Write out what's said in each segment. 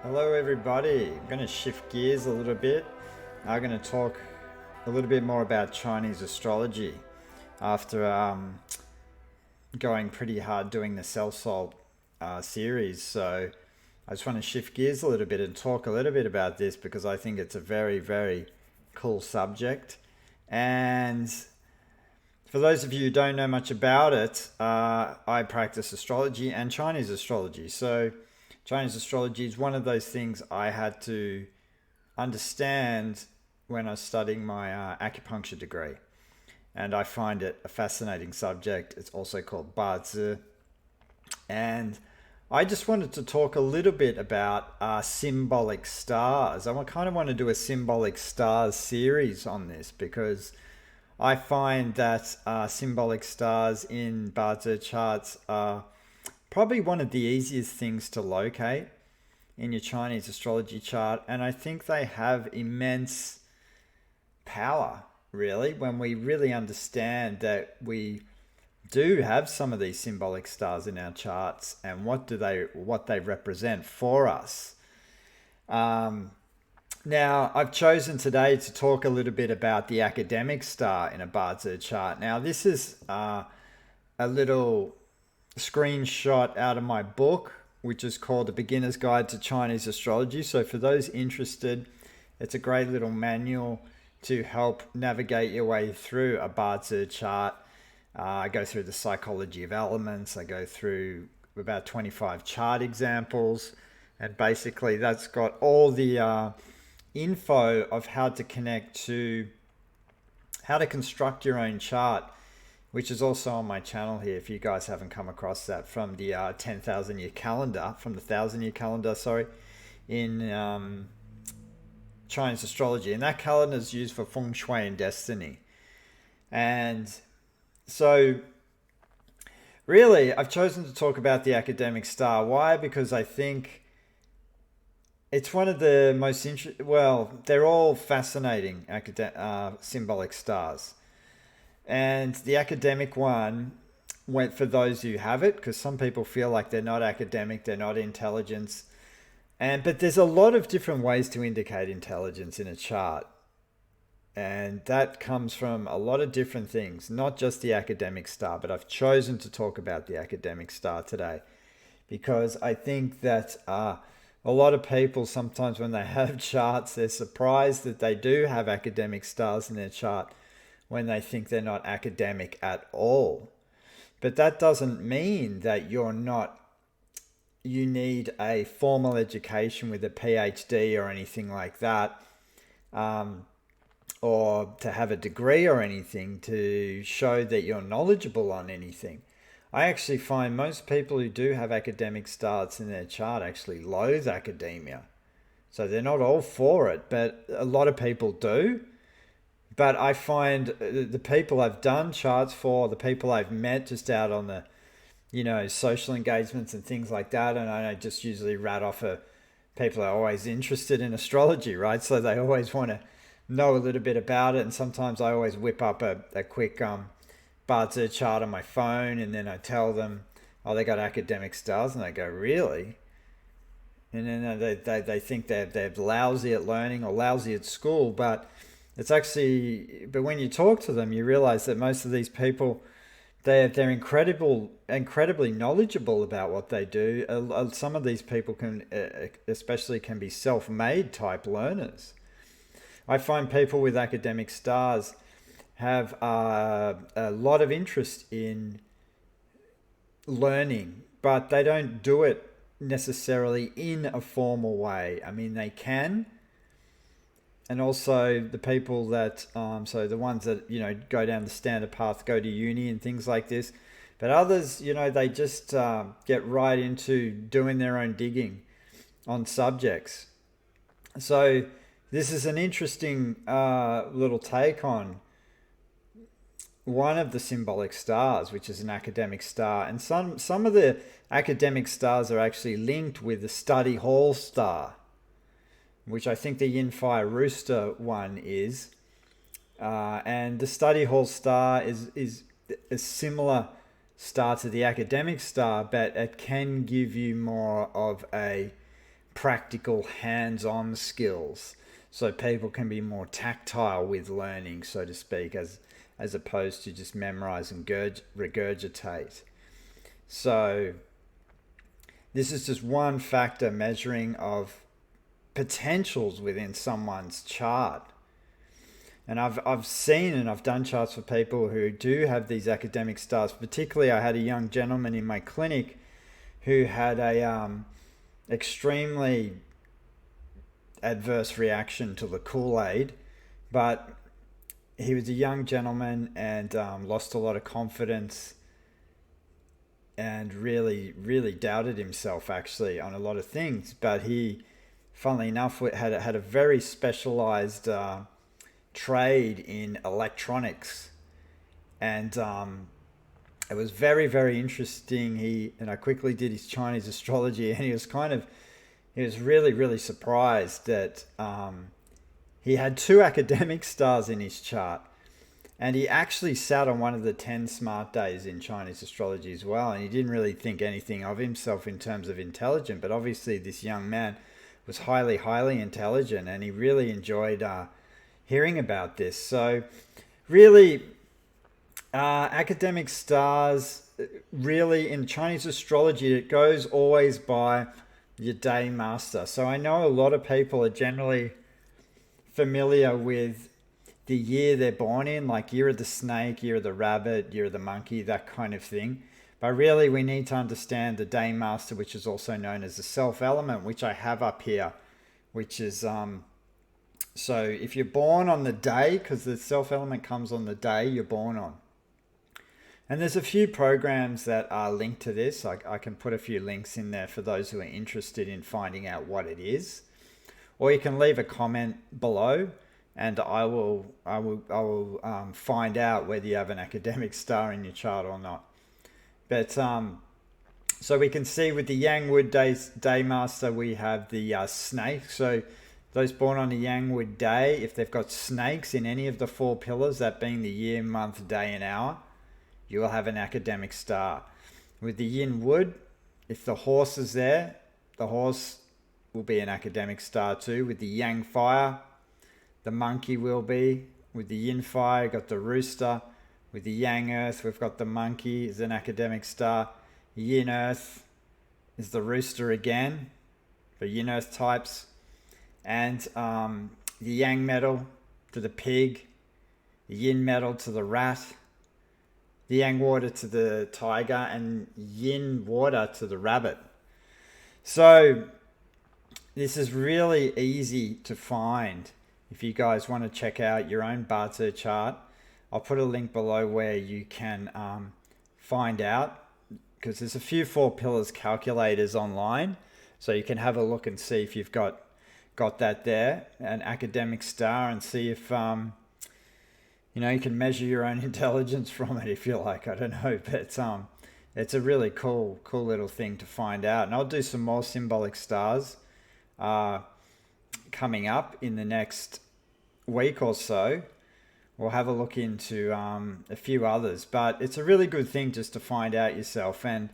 Hello, everybody. I'm going to shift gears a little bit. I'm going to talk a little bit more about Chinese astrology after going pretty hard doing the Cell Salt series. So I just want to shift gears a little bit and talk a little bit about this because I think it's a very, very cool subject. And for those of you who don't know much about it, I practice astrology and Chinese astrology. So Chinese astrology is one of those things I had to understand when I was studying my acupuncture degree. And I find it a fascinating subject. It's also called Bazi. And I just wanted to talk a little bit about symbolic stars. I kind of want to do a symbolic stars series on this because I find that symbolic stars in Bazi charts are probably one of the easiest things to locate in your Chinese astrology chart. And I think they have immense power, really, when we really understand that we do have some of these symbolic stars in our charts and what they represent for us. Now, I've chosen today to talk a little bit about the academic star in a Bazi chart. Now, this is a little screenshot out of my book, which is called The Beginner's Guide to Chinese Astrology. So for those interested, it's a great little manual to help navigate your way through a Bazi chart. I go through the psychology of elements. I go through about 25 chart examples. And basically that's got all the info of how to construct your own chart, which is also on my channel here if you guys haven't come across that, from the 10,000 year calendar, from the 1,000 year calendar, sorry, in Chinese astrology. And that calendar is used for feng shui and destiny. And so really, I've chosen to talk about the academic star. Why? Because I think it's one of the most they're all fascinating symbolic stars. And the academic one went for those who have it, because some people feel like they're not academic, they're not intelligence. But there's a lot of different ways to indicate intelligence in a chart. And that comes from a lot of different things, not just the academic star, but I've chosen to talk about the academic star today because I think that a lot of people sometimes when they have charts, they're surprised that they do have academic stars in their chart when they think they're not academic at all. But that doesn't mean that you need a formal education with a PhD or anything like that, or to have a degree or anything to show that you're knowledgeable on anything. I actually find most people who do have academic stars in their chart actually loathe academia. So they're not all for it, but a lot of people do. But I find the people I've done charts for, the people I've met just out on the, social engagements and things like that, and I just usually rat off people are always interested in astrology, right? So they always want to know a little bit about it, and sometimes I always whip up a quick Bazi chart on my phone, and then I tell them, oh, they got academic stars, and they go, really? And then they think they're lousy at learning or lousy at school, but when you talk to them, you realize that most of these people, they're incredibly knowledgeable about what they do. Some of these people can be self-made type learners. I find people with academic stars have a lot of interest in learning, but they don't do it necessarily in a formal way. I mean, they can. And also the people that, so the ones that, go down the standard path, go to uni and things like this. But others, they just get right into doing their own digging on subjects. So this is an interesting little take on one of the symbolic stars, which is an academic star. And some of the academic stars are actually linked with the study hall star, which I think the Yin Fire Rooster one is. And the study hall star is a similar star to the academic star, but it can give you more of a practical hands-on skills, so people can be more tactile with learning, so to speak, as opposed to just memorize and regurgitate. So this is just one factor measuring of potentials within someone's chart. And I've seen and I've done charts for people who do have these academic stars. Particularly, I had a young gentleman in my clinic who had a extremely adverse reaction to the Kool-Aid, but he was a young gentleman and lost a lot of confidence and really doubted himself actually on a lot of things. But he, funnily enough, had a very specialized trade in electronics, and it was very interesting. I quickly did his Chinese astrology, and he was really surprised that he had 2 academic stars in his chart, and he actually sat on one of the 10 smart days in Chinese astrology as well. And he didn't really think anything of himself in terms of intelligent, but obviously this young man was highly intelligent, and he really enjoyed hearing about this. So really, academic stars, really in Chinese astrology, it goes always by your day master. So I know a lot of people are generally familiar with the year they're born in, like year of the snake, year of the rabbit, year of the monkey, that kind of thing. But really we need to understand the day master, which is also known as the self element, which I have up here, which is so if you're born on the day, because the self element comes on the day you're born on. And there's a few programs that are linked to this. I can put a few links in there for those who are interested in finding out what it is. Or you can leave a comment below, and I will find out whether you have an academic star in your chart or not. But so we can see with the Yang Wood day master, we have the snake. So those born on a Yang Wood day, if they've got snakes in any of the 4 pillars, that being the year, month, day, and hour, you will have an academic star. With the Yin Wood, if the horse is there, the horse will be an academic star too. With the Yang Fire, the monkey will be. With the Yin Fire, got the rooster. With the Yang Earth, we've got the monkey is an academic star. Yin Earth is the rooster again for Yin Earth types. And the Yang Metal to the pig. The Yin Metal to the rat. The Yang Water to the tiger, and Yin Water to the rabbit. So this is really easy to find. If you guys want to check out your own Barter chart, I'll put a link below where you can find out, because there's a few 4 pillars calculators online, so you can have a look and see if you've got that there, an academic star, and see if you can measure your own intelligence from it if you like. I don't know, but it's a really cool little thing to find out. And I'll do some more symbolic stars coming up in the next week or so. We'll have a look into a few others, but it's a really good thing just to find out yourself. And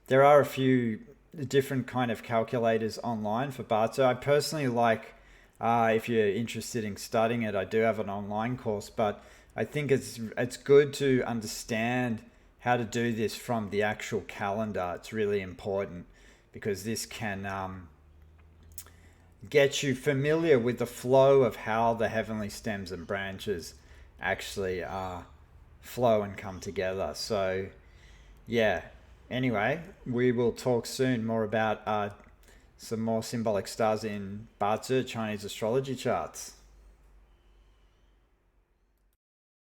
there are a few different kind of calculators online for Barter. I personally like, if you're interested in studying it, I do have an online course, but I think it's good to understand how to do this from the actual calendar. It's really important, because this can get you familiar with the flow of how the heavenly stems and branches actually flow and come together. So yeah, anyway, we will talk soon more about some more symbolic stars in Barzi Chinese astrology charts.